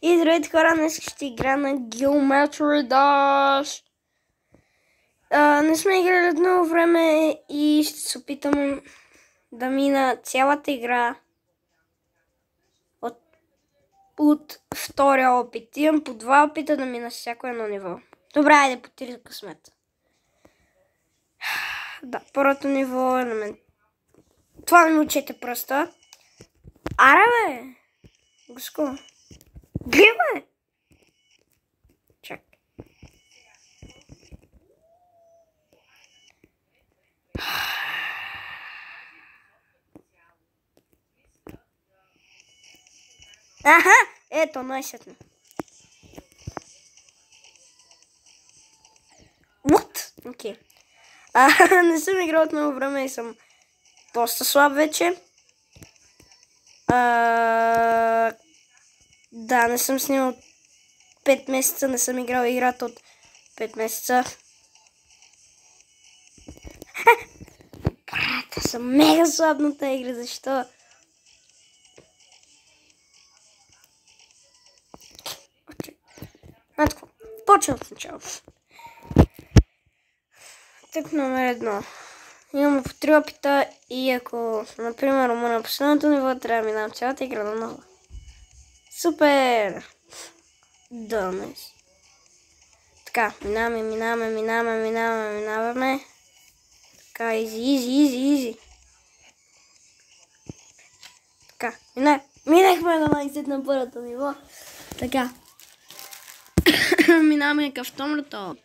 И здравейте хора, днес ще игра на Geometry Dash. Не сме играли от много време и ще се опитам да мина цялата игра от втория опит. Имам по 2 опита да мина всяко едно ниво. Добре, айде по 3 късмет. Да, първото ниво е на мен. Това не ми учете просто. Аре бе! Гуско. Гледай бе! Чак. Аха! Ето, най-сетне. What? Окей. Не съм играл от много време и съм доста слаб вече. Да, не съм снимал 5 месеца, не съм играл играта от 5 месеца. Брат, съм мега слаб на тази игра, защо? Така, почвам от начало. Тъп номер 1. Имаме по 3 опита и ако, например, на последното ниво, трябва да минавам цялата игра на нова. Супер! Дъмес. Така, минаваме. Така, изи. Така, минахме на най-сет на първото ниво. Така. Минаваме към второто.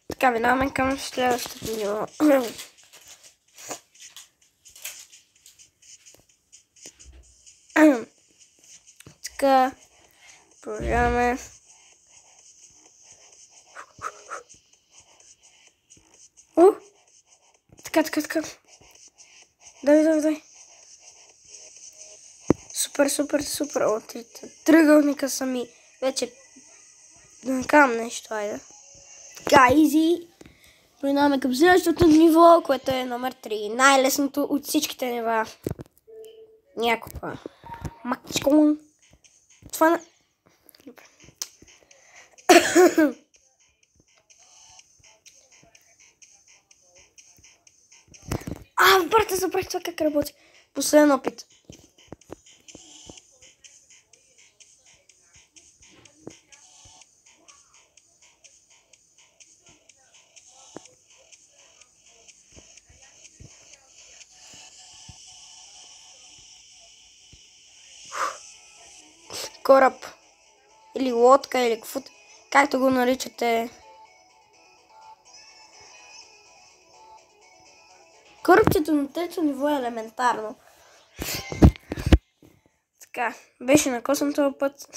Така, минаваме към следващото ниво. Така, продължаваме. Така. Давай. Супер. О, тръгълника са ми вече. Да накарам нещо, айде. Така, изи. Преминаваме към следващото ниво, което е номер 3. Най-лесното от всичките нива. Някаква. Макичко. Това на... брата, забрах това как работи. Последен опит. Кораб. Или лодка, или каквото. Както го наричате. Корабчето на трето ниво е елементарно. Така, беше накосан този път.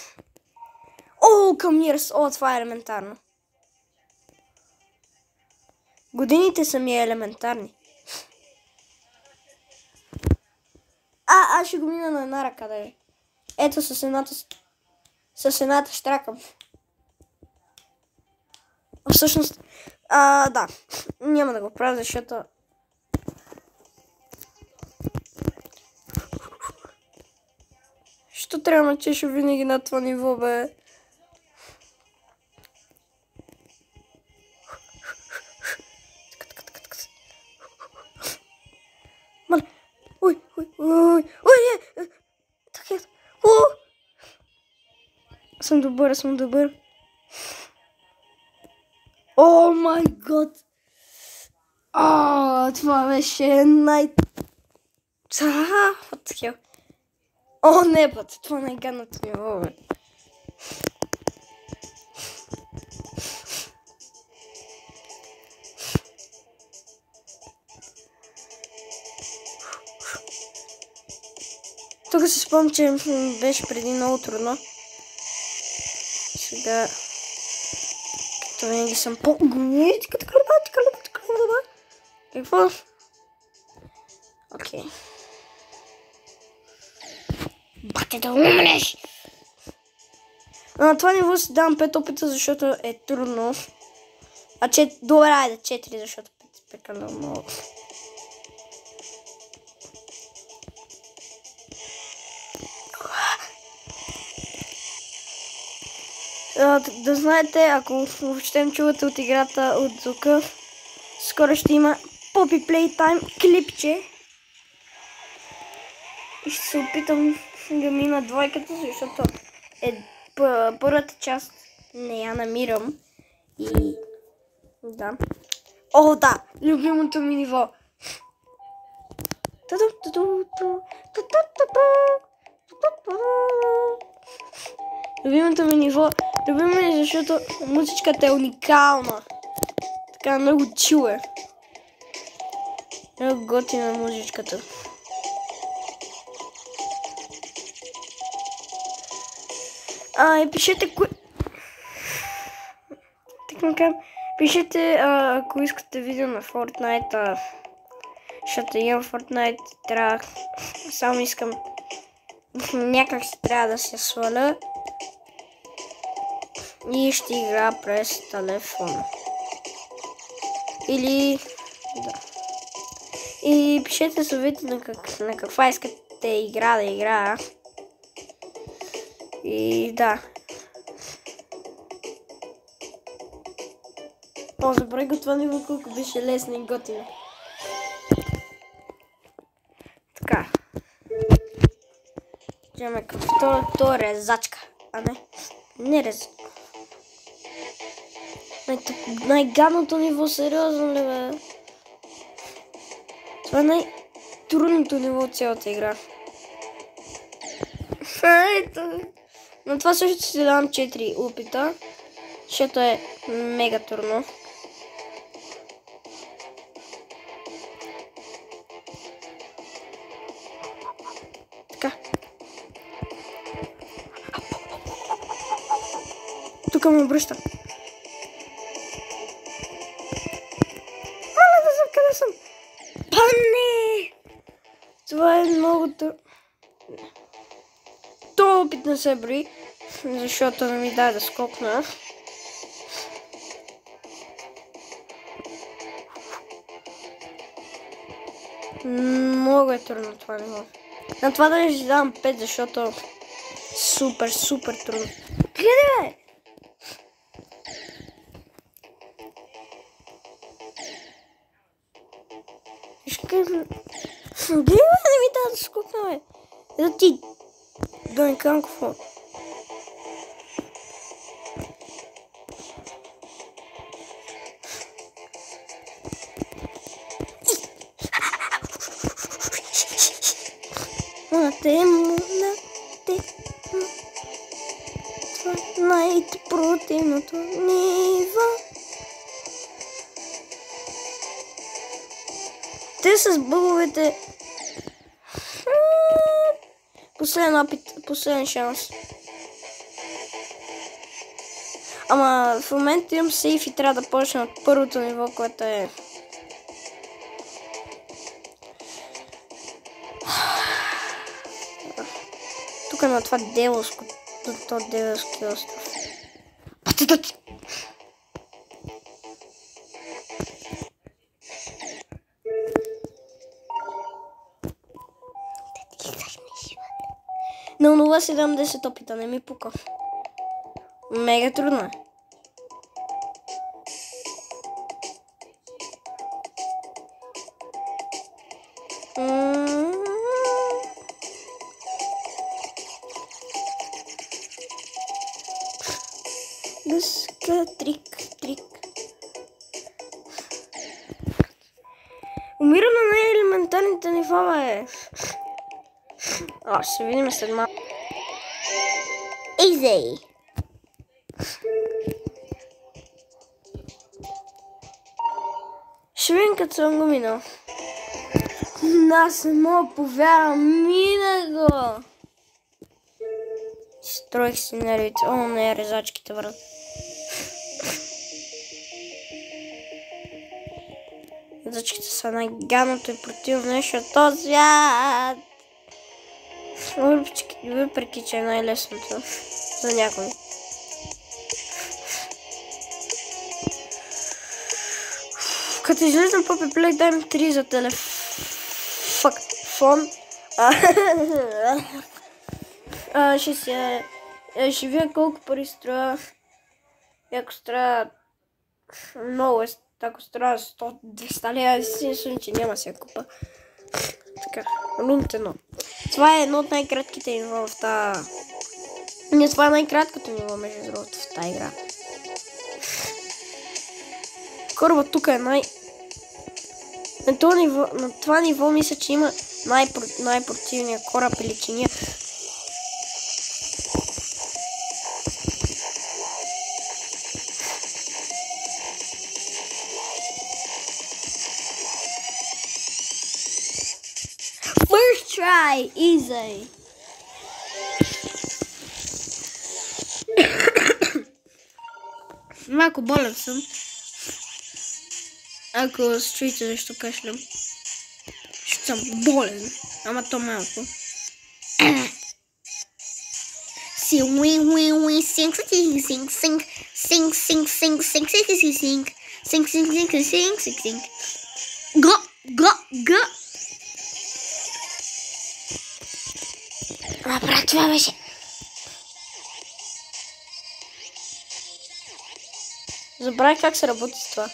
Камирс! Това е елементарно. Годините са ми елементарни. Аз ще го мина на една ръка, да е. Ето с едната штракам. Всъщност, да. Няма да го правя, защото... Що трябва да чеша винаги на това ниво, бе? Мале! Ой! Така. Съм добър. О май гот! Това беше What the hell? Не, бът, това не е гадното ниво, бе. Тук се спомням, че беше преди много трудно. Сега... Като винаги съм по-гуми. Какво? Окей. Бате да умреш! На това ниво си давам 5 опита, защото е трудно. Добре, айде 4, защото 5 е прекалено много. Да знаете, ако въобще чувате от играта от звука, скоро ще има Poppy Playtime клипче. И ще се опитам да мина двойката, защото първата част не я намирам. И да. О, да! Любимото ми ниво. Любимото ми ниво. Любимо е, защото музичката е уникална. Така много чил е. Много готина музичката. И пишете пишете, ако искате видео на Fortnite, защото имам Fortnite, трябва, само искам, някак си трябва да се сваля и ще игра през телефон. Или, да. И пишете съвети на каква искате игра да играя. И да. Забравих го това ниво, колко беше лесно и готино. Така. Идеме към второто резачка. Не резачка. Най-гадното ниво, сериозно ли бе? Това е най-трудното ниво от цялата игра. Но това също ще дам 4 опита, защото е мега трудно. Така. Тук ме обръща. Мала да съм, къде съм? Не! Това е много трудно. То опит не се бри, защото не ми дай да скокна. Много е трудно това ниво. На това да не ще дам 5, защото супер трудно. Къде бе? Гледай, не ми дай да скокна, бе. Ето ти. Да не кам какво. Най-противното ниво. Те с бъговете. Последен опит, последен шанс. Ама в момента имам сейф и трябва да почна от първото ниво, което е... Тук на това деволски остров. На онова 70 опита, не ми пука. Мега трудно е. Дъска, трик. Умирам на най-елементарните нива, бе. Ще видим след малко. Easy. Ще видим като съм го минал. Аз не мога повярвам, мина го. Строих си нервите. О, не, резачките врат. Резачките са най-гадното и противно нещо от този свят. Въпреки, че е най-лесното за някой. Като излезна Poppy Playtime 3 за телефон, ще видя колко пари струва И ако трябва много е, ако трябва 100-200 лева, естествено, че няма се купа. Така, рунт 1. Това е едно от най-кратките нива в тази... Не, това е най-краткото ниво, между другото, в тази игра. Корабът тук е на това ниво мисля, че има най-противния кораб или чиния. First try, easy. Малко болен съм. Ако чуете защо кашлям. Ще съм болен. Ама то малко. Брат, това беше. Забравих как се работи с това.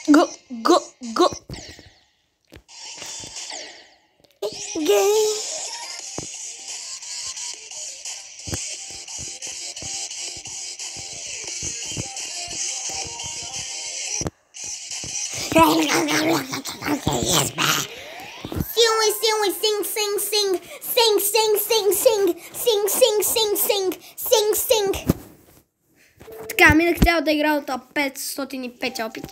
Го! Гей! Така, минах цялата игра от 505 опит.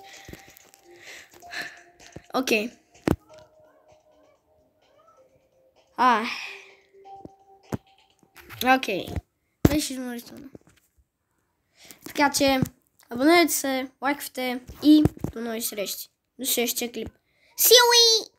Окей. Окей. Беше изморително. Така че, абонирайте се, лайквайте и до нови срещи. До следващия клип. See you!